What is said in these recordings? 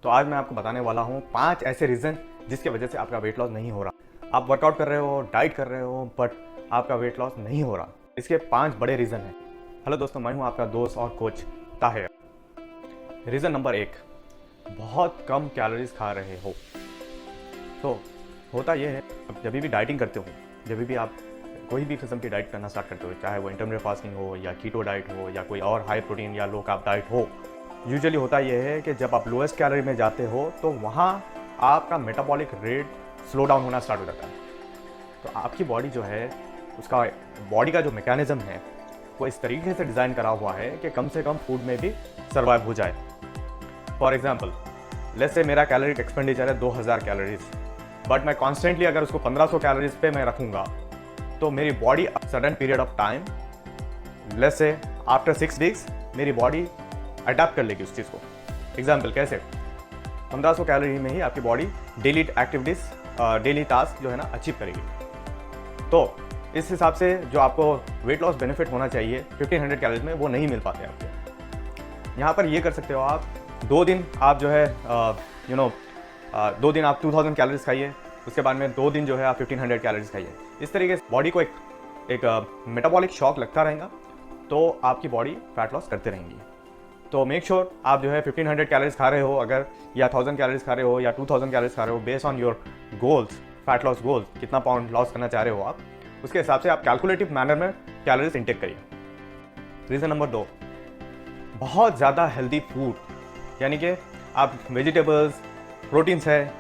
तो आज मैं आपको बताने वाला हूँ 5 ऐसे रीज़न जिसकी वजह से आपका वेट लॉस नहीं हो रहा। आप वर्कआउट कर रहे हो, डाइट कर रहे हो, बट आपका वेट लॉस नहीं हो रहा। इसके 5 बड़े रीज़न हैं। हेलो दोस्तों, मैं हूँ आपका दोस्त और कोच ताहिर। रीज़न नंबर 1, बहुत कम कैलोरीज खा रहे हो। तो होता यह है, जब भी डाइटिंग करते हो, जब भी आप कोई भी किस्म की डाइट करना स्टार्ट करते हो, चाहे वो इंटरमिटेंट फास्टिंग हो या कीटो डाइट हो या कोई और हाई प्रोटीन या लो कार्ब डाइट हो, यूजुअली होता यह है कि जब आप लोएस्ट कैलोरी में जाते हो तो वहाँ आपका मेटाबॉलिक रेट स्लो डाउन होना स्टार्ट हो जाता है। तो आपकी बॉडी जो है, उसका बॉडी का जो मैकेनिज्म है वो इस तरीके से डिज़ाइन करा हुआ है कि कम से कम फूड में भी सर्वाइव हो जाए। फॉर एग्जाम्पल, लेट्स से मेरा कैलोरिक एक्सपेंडिचर है 2000 कैलोरीज, बट मैं कॉन्स्टेंटली अगर उसको 1500 कैलोरीज पे मैं रखूँगा तो मेरी body sudden period of time, let's say after 6 weeks, मेरी बॉडी अडेप्ट कर लेगी उस चीज़ को। एग्जाम्पल कैसे? 1500 कैलोरी में ही आपकी body daily activities, daily task जो है ना अचीव करेगी। तो इस हिसाब से जो आपको वेट लॉस बेनिफिट होना चाहिए 1500 कैलोरीज में, वो नहीं मिल पाते आपको। यहाँ पर ये कर सकते हो आप, 2 दिन आप जो है 2 दिन आप 2000 कैलोरीज खाइए, उसके बाद में 2 दिन जो है आप 1500 कैलोरीज खाइए। इस तरीके से बॉडी को एक मेटाबॉलिक शॉक लगता रहेगा, तो आपकी बॉडी फैट लॉस करते रहेंगी। तो मेक श्योर आप जो है 1500 कैलोरीज खा रहे हो अगर, या 1000 कैलोरीज खा रहे हो या 2000 कैलोरीज खा रहे हो, based on your goals, fat loss goals, कितना पाउंड लॉस करना चाह रहे हो आप, उसके हिसाब से आप कैलकुलेटिव मैनर में कैलोरीज इंटेक करिए। रीज़न नंबर 2, बहुत ज़्यादा हेल्दी फूड, यानी कि आप वेजिटेबल्स, प्रोटीन्स है,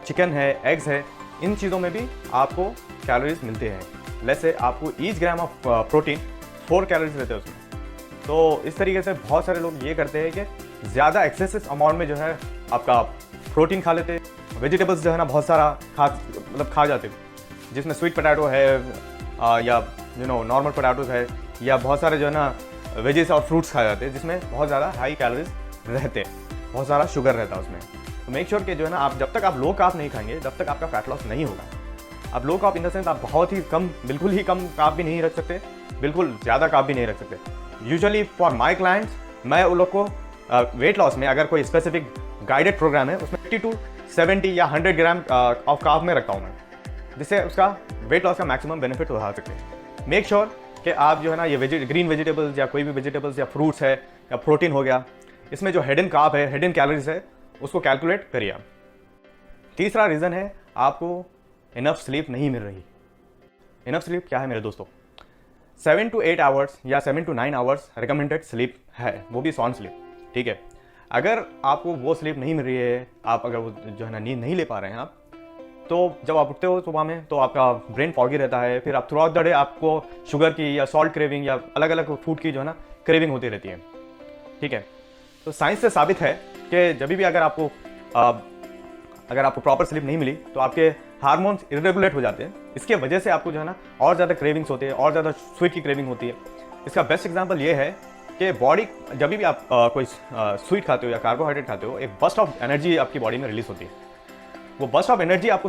चिकन है, एग्स है, इन चीज़ों में भी आपको कैलोरीज मिलते हैं। लेट्स से आपको each gram of protein 4 calories रहते हैं उसमें। तो इस तरीके से बहुत सारे लोग ये करते हैं कि ज़्यादा एक्सेसिव अमाउंट में जो है आपका प्रोटीन खा लेते हैं, वेजिटेबल्स जो है ना बहुत सारा खा जाते हैं, जिसमें स्वीट पोटैटो है या नॉर्मल पोटैटोज है, या बहुत सारे जो है ना वेजेस और फ्रूट्स खा जाते हैं जिसमें बहुत ज़्यादा हाई कैलोरीज रहते हैं, बहुत सारा शुगर रहता है उसमें। तो मेक श्योर कि जो है ना, आप जब तक आप लो कार्ब नहीं खाएंगे तब तक आपका फैट लॉस नहीं होगा। आप low carb in the sense आप बहुत ही कम, बिल्कुल ही कम कार्ब भी नहीं रख सकते, बिल्कुल ज़्यादा कार्ब भी नहीं रख सकते। यूजुअली फॉर माई क्लाइंट्स, मैं उन लोग को वेट लॉस में अगर कोई स्पेसिफिक गाइडेड प्रोग्राम है उसमें 50 to 70 या 100 ग्राम ऑफ कार्ब में रखता हूँ मैं, जिससे उसका वेट लॉस का मैक्सिमम बेनिफिट उठा सकते हैं। मेक श्योर कि आप जो है ना ये ग्रीन वेजिटेबल्स या कोई भी वेजिटेबल्स या फ्रूट्स है या प्रोटीन हो गया, इसमें जो हिडन कार्ब है, हिडन कैलोरीज है, उसको कैलकुलेट करिए आप। तीसरा रीज़न है, आपको इनफ स्लीप नहीं मिल रही। इनफ स्लीप क्या है मेरे दोस्तों? 7 to 8 आवर्स या 7 to 9 आवर्स रिकमेंडेड स्लीप है, वो भी सॉन स्लीप, ठीक है। अगर आपको वो स्लीप नहीं मिल रही है, आप अगर वो जो है ना नींद नहीं ले पा रहे हैं आप, तो जब आप उठते हो सुबह में तो आपका ब्रेन फॉगी रहता है, फिर आप थ्रू आउट द डे आपको शुगर की या सॉल्ट क्रेविंग या अलग अलग फूड की जो है ना क्रेविंग होती रहती है, ठीक है। तो साइंस से साबित है कि जब भी अगर आपको प्रॉपर स्लीप नहीं मिली तो आपके हार्मोन्स इरेगुलेट हो जाते हैं। इसके वजह से आपको जो है ना और ज़्यादा क्रेविंग्स होती है, और ज़्यादा स्वीट की क्रेविंग होती है। इसका बेस्ट एग्जांपल ये है कि बॉडी जब भी आप कोई स्वीट खाते हो या कार्बोहाइड्रेट खाते हो, एक बस्ट ऑफ एनर्जी आपकी बॉडी में रिलीज होती है। वो बस्ट ऑफ एनर्जी आपको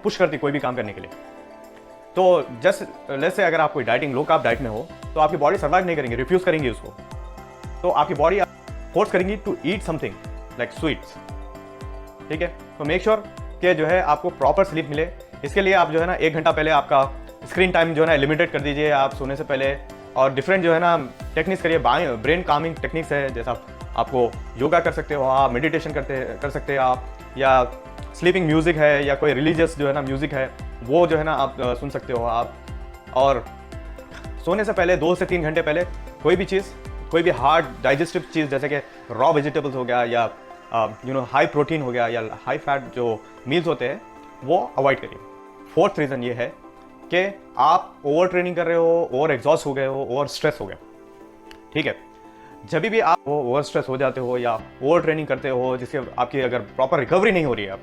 पुश करती है कोई भी काम करने के लिए। तो जस्ट लेट्स से अगर आप कोई डाइटिंग, लो कार्ब डाइट में हो, तो आपकी बॉडी सर्वाइव नहीं करेंगे, रिफ्यूज़ करेंगी उसको। तो आपकी बॉडी फोर्स करेंगी to eat something like sweets, ठीक है। तो मेक श्योर कि जो है आपको प्रॉपर स्लीप मिले। इसके लिए आप जो है ना 1 घंटा पहले आपका स्क्रीन टाइम जो है ना लिमिटेड कर दीजिए आप सोने से पहले, और डिफरेंट जो है ना टेक्निक्स करिए, ब्रेन कामिंग टेक्निक्स है, जैसा आपको योगा कर सकते हो आप, मेडिटेशन कर सकते हैं आप, या स्लीपिंग म्यूजिक है या कोई रिलीजियस जो है ना म्यूजिक है वो जो है ना आप सुन सकते हो आप। और सोने से पहले 2 से 3 घंटे पहले कोई भी चीज़, कोई भी हार्ड डाइजेस्टिव चीज़ जैसे कि रॉ वेजिटेबल्स हो गया या हाई प्रोटीन हो गया या हाई फैट जो मील्स होते हैं वो अवॉइड करिए। 4th रीज़न ये है कि आप ओवर ट्रेनिंग कर रहे हो, ओवर एग्जॉस्ट हो गए हो, ओवर स्ट्रेस हो गए, ठीक है। जब भी आप ओवर स्ट्रेस हो जाते हो या ओवर ट्रेनिंग करते हो, जिससे आपकी अगर प्रॉपर रिकवरी नहीं हो रही है,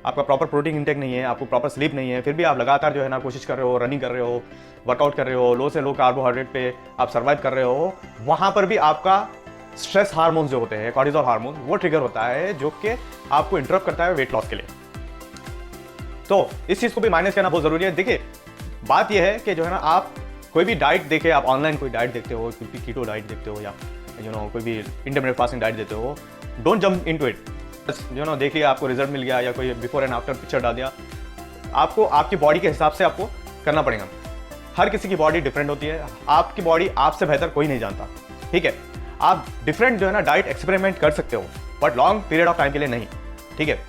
आपका प्रॉपर प्रोटीन इंटेक नहीं है, आपको प्रॉपर स्लीप नहीं है, फिर भी आप लगातार जो है ना कोशिश कर रहे हो, रनिंग कर रहे हो, वर्कआउट कर रहे हो, लो से लो कार्बोहाइड्रेट पे आप सर्वाइव कर रहे हो, वहाँ पर भी आपका स्ट्रेस हार्मोन्स जो होते हैं, कॉर्टिसोल हार्मोन, वो ट्रिगर होता है, जो कि आपको इंटरप्ट करता है वेट लॉस के लिए। तो इस चीज़ को भी माइनस करना बहुत ज़रूरी है। देखिए, बात यह है कि जो है ना, आप कोई भी डाइट देखे, आप ऑनलाइन कोई डाइट देखते हो, कोई भी कीटो डाइट देखते हो या कोई भी इंटरमिटेंट फास्टिंग डाइट देते हो, डोंट जंप इनटू इट। जो ना देख लिया, आपको रिजल्ट मिल गया या कोई बिफोर एंड आफ्टर पिक्चर डाल दिया, आपको आपकी बॉडी के हिसाब से आपको करना पड़ेगा। हर किसी की बॉडी डिफरेंट होती है, आपकी बॉडी आपसे बेहतर कोई नहीं जानता, ठीक है। आप डिफरेंट जो है ना डाइट एक्सपेरिमेंट कर सकते हो, but long period of time के लिए नहीं, ठीक है।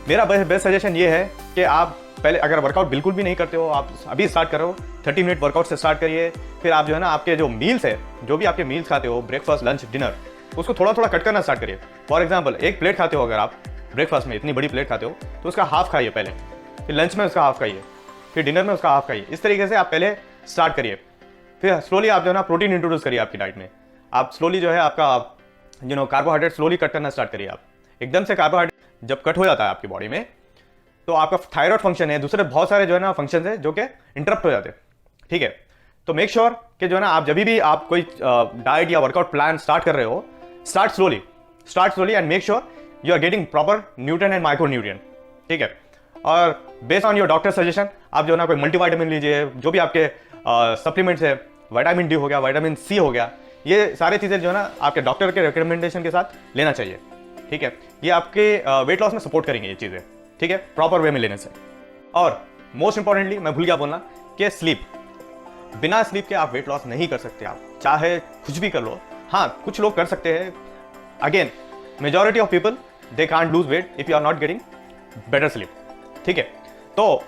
मेरा बेस्ट सजेशन ये है कि आप पहले अगर वर्कआउट बिल्कुल भी नहीं करते हो, आप अभी स्टार्ट करो, 30 मिनट वर्कआउट से स्टार्ट करिए। फिर आप जो है ना आपके जो मील्स है, जो भी आपके मील्स खाते हो, ब्रेकफास्ट, लंच, डिनर, उसको थोड़ा थोड़ा कट करना स्टार्ट करिए। फॉर एग्जाम्पल, एक प्लेट खाते हो अगर आप ब्रेकफास्ट में, इतनी बड़ी प्लेट खाते हो, तो उसका हाफ खाइए पहले, फिर लंच में उसका हाफ खाइए, फिर डिनर में उसका हाफ खाइए। इस तरीके से आप पहले स्टार्ट करिए। फिर स्लोली आप जो है ना प्रोटीन इंट्रोड्यूस करिए आपकी डाइट में। आप स्लोली जो है आपका कार्बोहाइड्रेट स्लोली कट करना स्टार्ट करिए। आप एकदम से कार्बोहाइड्रेट जब कट हो जाता है आपकी बॉडी में, तो आपका थायराइड फंक्शन है, दूसरे बहुत सारे जो है ना फंक्शन है जो कि इंटरप्ट हो जाते हैं, ठीक है। तो मेक श्योर कि जो है ना आप जब भी आप कोई डाइट या वर्कआउट प्लान स्टार्ट कर रहे हो, start slowly and make sure you are getting proper nutrient and micro nutrient, ठीक है। और based on your doctor suggestion आप जो है ना कोई मल्टीविटामिन लीजिए, जो भी आपके सप्लीमेंट्स है, विटामिन डी हो गया, विटामिन सी हो गया, ये सारी चीज़ें जो है ना आपके डॉक्टर के रिकमेंडेशन के साथ लेना चाहिए, ठीक है। ये आपके वेट लॉस में सपोर्ट करेंगे ये चीज़ें, ठीक है, प्रॉपर वे में लेने से। और मोस्ट इंपॉर्टेंटली मैं भूल गया बोलना कि स्लीप, बिना स्लीप के आप वेट लॉस नहीं कर सकते। आप चाहे कुछ भी कर लो, हाँ कुछ लोग कर सकते हैं। Again majority of people they can't lose weight if you are not getting better sleep, ठीक है। तो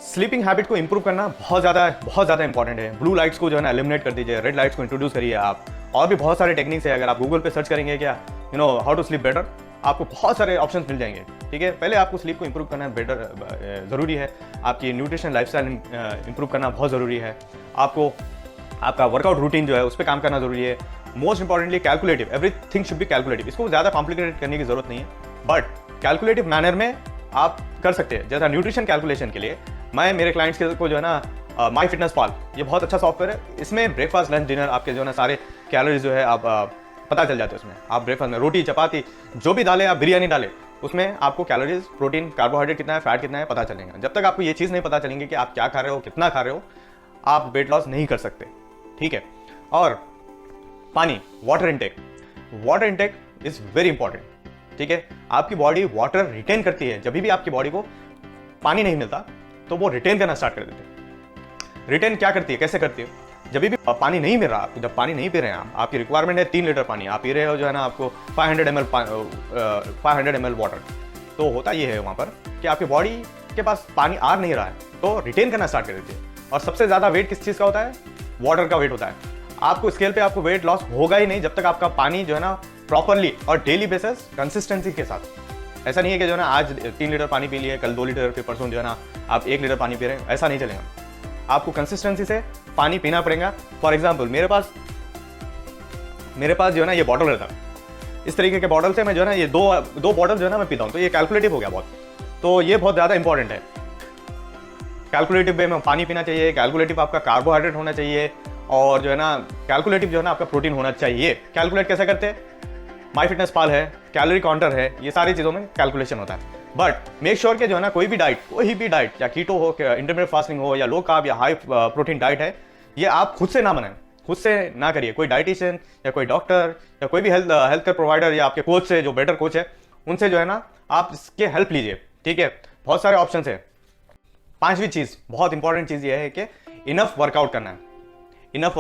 स्लीपिंग हैबिट को इंप्रूव करना बहुत ज़्यादा इंपॉर्टेंट है। ब्लू लाइट्स को जो है ना एलिमिनेट कर दीजिए, रेड लाइट्स को इंट्रोड्यूस करिए आप। और भी बहुत सारे टेक्निक्स है, अगर आप गूगल पे सर्च करेंगे क्या हाउ टू स्लीप बेटर, आपको बहुत सारे ऑप्शंस मिल जाएंगे, ठीक है। पहले आपको स्लीप को इंप्रूव करना बेटर ज़रूरी है। आपकी न्यूट्रिशन लाइफस्टाइल इंप्रूव करना बहुत ज़रूरी है। आपको आपका वर्कआउट रूटीन जो है उस पर काम करना ज़रूरी है। Most importantly calculative, everything should be calculative. इसको ज़्यादा कॉम्प्लिकेटेड करने की जरूरत नहीं है, बट कैलकुलेटिव मैनर में आप कर सकते हैं। जैसा न्यूट्रिशन कैलकुलेशन के लिए मैं मेरे क्लाइंट्स को जो है ना माई फिटनेस पाल, ये बहुत अच्छा सॉफ्टवेयर है। इसमें ब्रेकफास्ट, लंच, डिनर आपके जो है ना सारे कैलोरीज जो है आप पता चल जाते हैं उसमें। आप ब्रेकफास्ट में रोटी, चपाती, जो भी डालें, आप बिरयानी डालें, उसमें आपको कैलोरीज, प्रोटीन, कार्बोहाइड्रेट कितना है, फैट कितना है, पता चलेगा। जब तक आपको ये चीज़ नहीं पता चलेंगे कि आप क्या खा रहे हो, कितना खा रहे हो, आप वेट लॉस नहीं कर सकते, ठीक है। और पानी, water intake is very important, ठीक है। आपकी बॉडी वाटर रिटेन करती है। जब भी आपकी बॉडी को पानी नहीं मिलता तो वो रिटेन करना स्टार्ट कर देते हैं। रिटेन क्या करती है, कैसे करती है? जब भी पानी नहीं मिल रहा आपको, जब पानी नहीं पी रहे हैं आपकी रिक्वायरमेंट है 3 लीटर पानी, आप पी रहे हो जो है ना आपको 500 ml वाटर, तो होता ये है वहाँ पर कि आपकी बॉडी के पास पानी आ नहीं रहा है, तो रिटेन करना स्टार्ट कर देती है। और सबसे ज़्यादा वेट किस चीज़ का होता है? वाटर का वेट होता है। आपको स्केल पे आपको वेट लॉस होगा ही नहीं जब तक आपका पानी जो है ना प्रॉपरली और डेली बेसिस कंसिस्टेंसी के साथ। ऐसा नहीं है कि जो है ना आज 3 लीटर पानी पी लिए, कल 2 लीटर, फिर परसों जो है ना आप 1 लीटर पानी पी रहे हैं, ऐसा नहीं चलेगा। आपको कंसिस्टेंसी से पानी पीना पड़ेगा। फॉर एग्जाम्पल मेरे पास जो है ना ये बॉटल रहता है, इस तरीके के बॉटल से मैं जो है ना ये दो बॉटल जो है ना मैं पीता हूँ, तो ये कैलकुलेटिव हो गया बहुत। तो ये बहुत ज़्यादा इंपॉर्टेंट है। कैलकुलेटिव वे में पानी पीना चाहिए, कैलकुलेटिव आपका कार्बोहाइड्रेट होना चाहिए, और जो है ना कैलकुलेटिव जो है ना आपका प्रोटीन होना चाहिए। कैलकुलेट कैसे करते हैं? माई फिटनेस पाल है, कैलोरी काउंटर है, ये सारी चीज़ों में कैलकुलेशन होता है। बट मेक श्योर कि जो है ना कोई भी डाइट, या कीटो हो, इंटरमीडिएट फास्टिंग हो, या लो कार्ब या हाई प्रोटीन डाइट है, ये आप खुद से ना बनाएं, खुद से ना करिए। कोई डाइटिशियन या कोई डॉक्टर या कोई भी हेल्थ केयर प्रोवाइडर या आपके कोच से, जो बेटर कोच है, उनसे जो है ना आप इसके हेल्प लीजिए, ठीक है। बहुत सारे ऑप्शन है। 5वीं चीज़, बहुत इंपॉर्टेंट चीज़ ये है कि इनफ वर्कआउट करना है। इनफ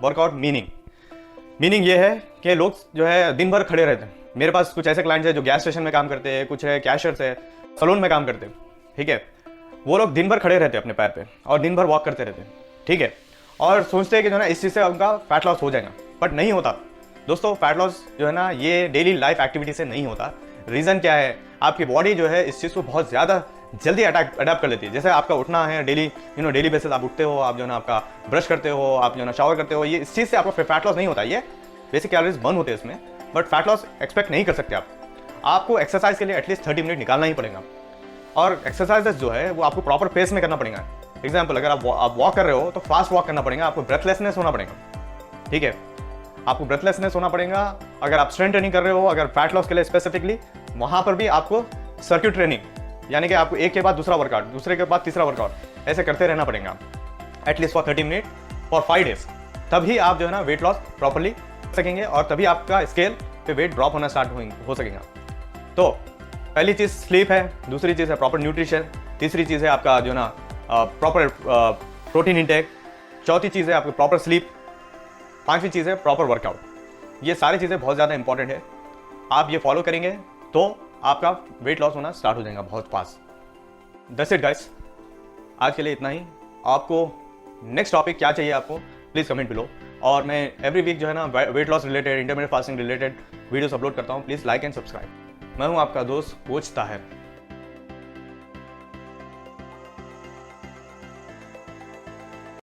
वर्कआउट मीनिंग ये है कि लोग जो है दिन भर खड़े रहते हैं। मेरे पास कुछ ऐसे क्लाइंट्स हैं जो गैस स्टेशन में काम करते हैं, कुछ है कैशियर्स है, सलून में काम करते हैं, ठीक है। वो लोग दिन भर खड़े रहते हैं अपने पैर पे और दिन भर वॉक करते रहते हैं, ठीक है। और सोचते हैं कि जो है ना इस चीज़ से उनका फैट लॉस हो जाएगा, बट नहीं होता दोस्तों। फैट लॉस जो है ना ये डेली लाइफ एक्टिविटी से नहीं होता। रीज़न क्या है? आपकी बॉडी जो है इस चीज़ को बहुत ज़्यादा जल्दी अडेप्ट कर लेती है। जैसे आपका उठना है डेली बेसिस, आप उठते हो, आप जो है ना आपका ब्रश करते हो, आप जो है ना शावर करते हो, ये इस चीज़ से आपका फैट लॉस नहीं होता। ये बेसिक कैलोरीज बर्न होते हैं इसमें, बट फैट लॉस एक्सपेक्ट नहीं कर सकते आप। आपको एक्सरसाइज के लिए एटलीस्ट 30 मिनट निकालना ही पड़ेगा। और एक्सरसाइजेस जो है वो आपको प्रॉपर पेस में करना पड़ेगा। एग्जाम्पल, अगर आप वॉक कर रहे हो तो फास्ट वॉक करना पड़ेगा, आपको ब्रेथलेसनेस होना पड़ेगा, ठीक है। आपको ब्रेथलेसनेस होना पड़ेगा। अगर आप स्ट्रेंथ ट्रेनिंग कर रहे हो, अगर फैट लॉस के लिए स्पेसिफिकली, वहाँ पर भी आपको सर्किट ट्रेनिंग, यानी कि आपको एक के बाद दूसरा वर्कआउट, दूसरे के बाद तीसरा वर्कआउट, ऐसे करते रहना पड़ेगा at least for 30 minute for 5 days. तभी आप जो है ना वेट लॉस प्रॉपरली कर सकेंगे, और तभी आपका स्केल पे वेट ड्रॉप होना स्टार्ट हो सकेगा। तो पहली चीज़ स्लीप है, दूसरी चीज़ है प्रॉपर न्यूट्रिशन, तीसरी चीज़ है आपका जो ना प्रॉपर प्रोटीन इंटेक, चौथी चीज़ है आपकी प्रॉपर स्लीप, पांचवी चीज़ है प्रॉपर वर्कआउट। ये सारी चीज़ें बहुत ज़्यादा इंपॉर्टेंट है। आप ये फॉलो करेंगे तो आपका वेट लॉस होना स्टार्ट हो जाएगा बहुत फास्ट। दैट्स इट गाइस, आज के लिए इतना ही। आपको नेक्स्ट टॉपिक क्या चाहिए आपको प्लीज़ कमेंट बिलो, और मैं एवरी वीक जो है ना weight loss related, intermediate fasting related videos upload करता हूँ। Please like and subscribe. मैं हूँ आपका दोस्त कोच ताहिर।